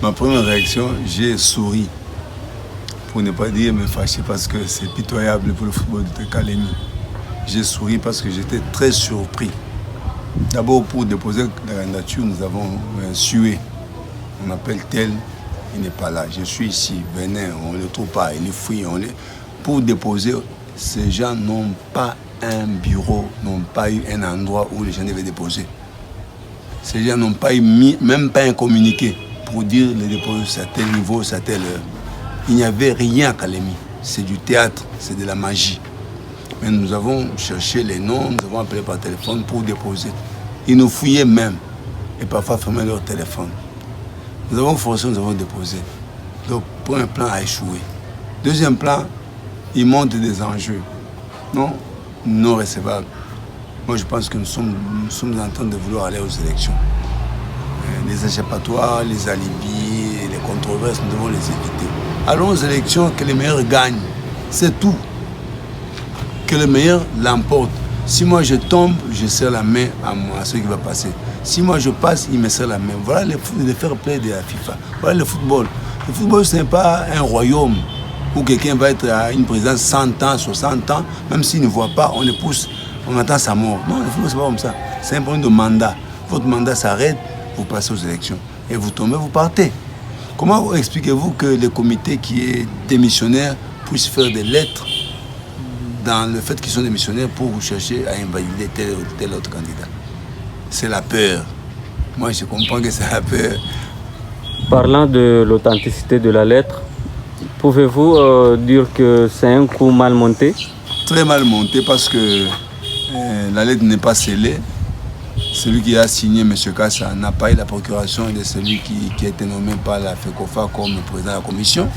Ma première réaction, j'ai souri. Pour ne pas dire me fâcher parce que c'est pitoyable pour le football de Kalemi. J'ai souri parce que j'étais très surpris. D'abord, pour déposer la candidature, nous avons sué. On appelle tel, il n'est pas là. Je suis ici, venez, on ne le trouve pas, il est fouillé. Pour déposer, ces gens n'ont pas un bureau, n'ont pas eu un endroit où les gens devaient déposer. Ces gens n'ont pas eu même pas un communiqué pour dire le dépôt, c'est à tel niveau, c'est à telle heure. Il n'y avait rien à Kalemi. C'est du théâtre, c'est de la magie. Mais nous avons cherché les noms, nous avons appelé par téléphone pour déposer. Ils nous fouillaient même et parfois fermaient leur téléphone. Nous avons forcé, nous avons déposé. Donc, premier plan a échoué. Deuxième plan, ils montrent des enjeux non recevables. Moi, je pense que nous sommes en train de vouloir aller aux élections. Les échappatoires, les alibis, les controverses, nous devons les éviter. Allons aux élections, que les meilleurs gagnent. C'est tout. Que le meilleur l'emporte. Si moi je tombe, je serre la main à celui qui va passer. Si moi je passe, il me serre la main. Voilà le fair play de la FIFA. Voilà le football. Le football, ce n'est pas un royaume où quelqu'un va être à une présidence 100 ans, 60 ans, même s'il ne voit pas, on le pousse, on attend sa mort. Non, le football, ce n'est pas comme ça. C'est un problème de mandat. Votre mandat s'arrête, vous passez aux élections. Et vous tombez, vous partez. Comment expliquez-vous que le comité qui est démissionnaire puisse faire des lettres dans le fait qu'ils sont démissionnaires pour chercher à invalider tel ou tel autre candidat? C'est la peur. Moi, je comprends que c'est la peur. Parlant de l'authenticité de la lettre, pouvez-vous dire que c'est un coup mal monté? Très mal monté parce que la lettre n'est pas scellée. Celui qui a signé, M. Kassa, n'a pas eu la procuration de celui qui a été nommé par la FECOFA comme président de la commission.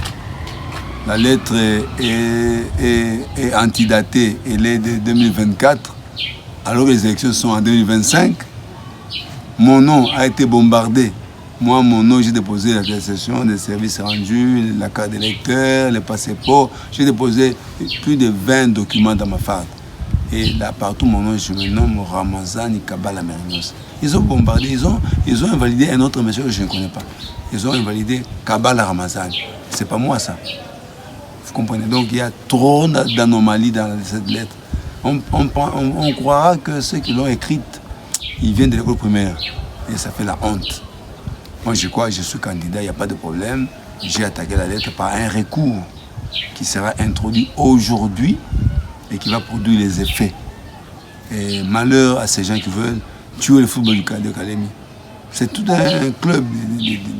La lettre est antidatée, elle est de 2024, alors que les élections sont en 2025. Mon nom a été bombardé. Moi, mon nom, j'ai déposé la déclaration des services rendus, la carte d'électeur, le passeport. J'ai déposé plus de 20 documents dans ma FARC. Et là, partout, mon nom, je me nomme Ramazani Kabala Merinos. Ils ont bombardé, ils ont invalidé un autre monsieur que je ne connais pas. Ils ont invalidé Kabala Ramazani. C'est pas moi, ça. Vous comprenez? Donc, il y a trop d'anomalies dans cette lettre. On croira que ceux qui l'ont écrite, ils viennent de l'école primaire. Et ça fait la honte. Moi, je crois que je suis candidat, il n'y a pas de problème. J'ai attaqué la lettre par un recours qui sera introduit aujourd'hui et qui va produire les effets. Et malheur à ces gens qui veulent tuer le football de Kalemi. C'est tout un club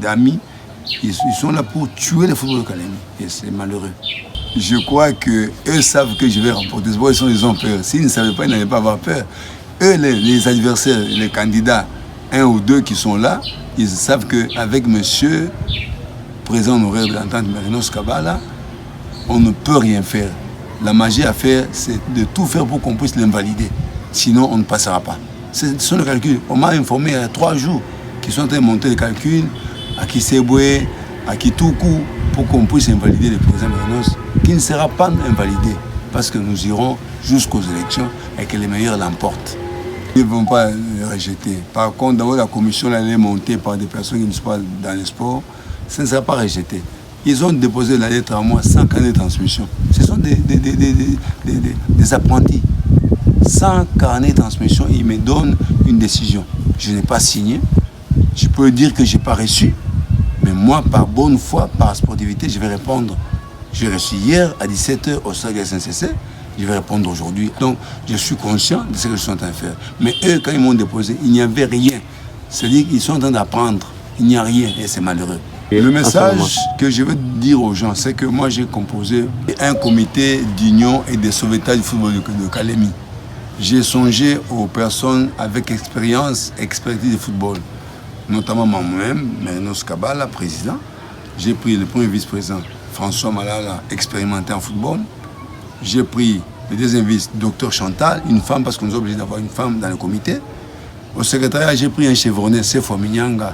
d'amis. Ils sont là pour tuer le football de Kalemi. Et c'est malheureux. Je crois qu'eux savent que je vais remporter. Ils ont peur. S'ils ne savaient pas, ils n'allaient pas avoir peur. Eux, les adversaires, les candidats, un ou deux qui sont là, ils savent qu'avec monsieur président honoraire de l'entente Merinos Kabala, on ne peut rien faire. La magie à faire, c'est de tout faire pour qu'on puisse l'invalider. Sinon, on ne passera pas. Ce sont les calculs. On m'a informé il y a 3 jours qu'ils sont en train de monter les calculs à Kiseboué, à Kitoukou, pour qu'on puisse invalider le président Merinos, qui ne sera pas invalidé, parce que nous irons jusqu'aux élections et que les meilleurs l'emportent. Ils ne vont pas le rejeter. Par contre, d'abord, la commission elle est montée par des personnes qui ne sont pas dans le sport. Ça ne sera pas rejeté. Ils ont déposé la lettre à moi sans carnet de transmission. Ce sont des apprentis. Sans carnet de transmission, ils me donnent une décision. Je n'ai pas signé. Je peux dire que je n'ai pas reçu. Mais moi, par bonne foi, par sportivité, je vais répondre. J'ai reçu hier à 17h au stade de SNCC. Je vais répondre aujourd'hui. Donc, je suis conscient de ce que je suis en train de faire. Mais eux, quand ils m'ont déposé, il n'y avait rien. C'est-à-dire qu'ils sont en train d'apprendre. Il n'y a rien et c'est malheureux. Le message que je veux dire aux gens, c'est que moi, j'ai composé un comité d'union et de sauvetage du football de Kalemi. J'ai songé aux personnes avec expertise de football, notamment moi-même, Merinos Kabala, président. J'ai pris le premier vice-président, François Malala, expérimenté en football. J'ai pris le deuxième vice, Dr Chantal, une femme, parce qu'on nous est obligé d'avoir une femme dans le comité. Au secrétariat, j'ai pris un chevronné, Sefo Minyanga,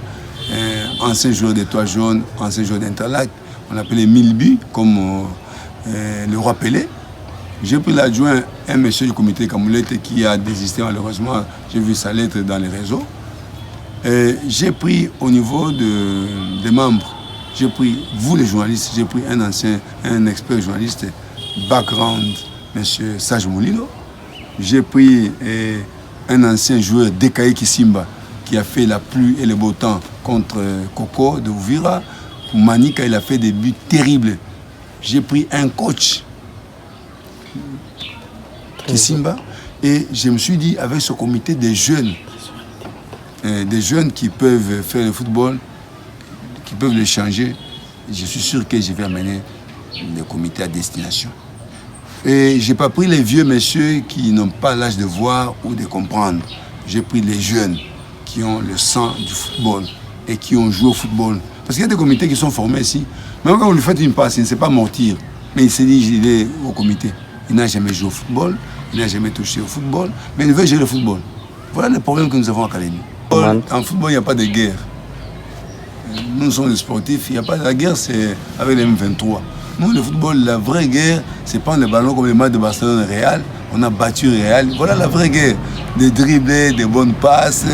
ancien joueur d'étoiles jaunes, ancien joueur d'Interlac. On l'appelait Milbu, comme le roi Pelé. J'ai pris l'adjoint, un monsieur du comité Kamoulette qui a désisté malheureusement. J'ai vu sa lettre dans les réseaux. J'ai pris au niveau des membres J'ai pris, vous les journalistes, j'ai pris un expert journaliste, background, M. Sage Moulino. J'ai pris un ancien joueur, Dekaï Kisimba, qui a fait la pluie et le beau temps contre Coco de Ouvira. Pour Manika, il a fait des buts terribles. J'ai pris un coach, Kisimba, et je me suis dit, avec ce comité des jeunes qui peuvent faire le football, qui peuvent le changer, je suis sûr que je vais amener le comité à destination. Et je n'ai pas pris les vieux messieurs qui n'ont pas l'âge de voir ou de comprendre. J'ai pris les jeunes qui ont le sang du football et qui ont joué au football. Parce qu'il y a des comités qui sont formés ici. Même quand vous lui faites une passe, il ne sait pas mentir. Mais il s'est dit, il est au comité. Il n'a jamais joué au football, il n'a jamais touché au football, mais il veut gérer le football. Voilà le problème que nous avons à Calédonie. En football, il n'y a pas de guerre. Nous sommes des sportifs, il n'y a pas de la guerre, c'est avec les M23. Nous, le football, la vraie guerre, c'est prendre les ballons comme les matchs de Barcelone et Real. On a battu Real. Voilà la vraie guerre. Des dribblés, des bonnes passes,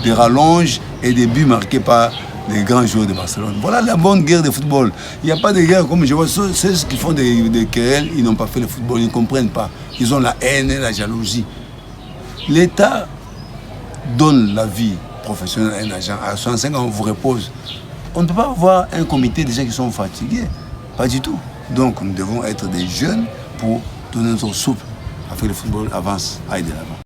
des rallonges et des buts marqués par les grands joueurs de Barcelone. Voilà la bonne guerre de football. Il n'y a pas de guerre comme je vois ceux qui font des querelles, ils n'ont pas fait le football, ils ne comprennent pas. Ils ont la haine et la jalousie. L'État donne la vie professionnelle à un agent. À 65 ans, on vous repose. On ne peut pas avoir un comité de gens qui sont fatigués. Pas du tout. Donc nous devons être des jeunes pour donner notre souple afin que le football avance, aille de l'avant.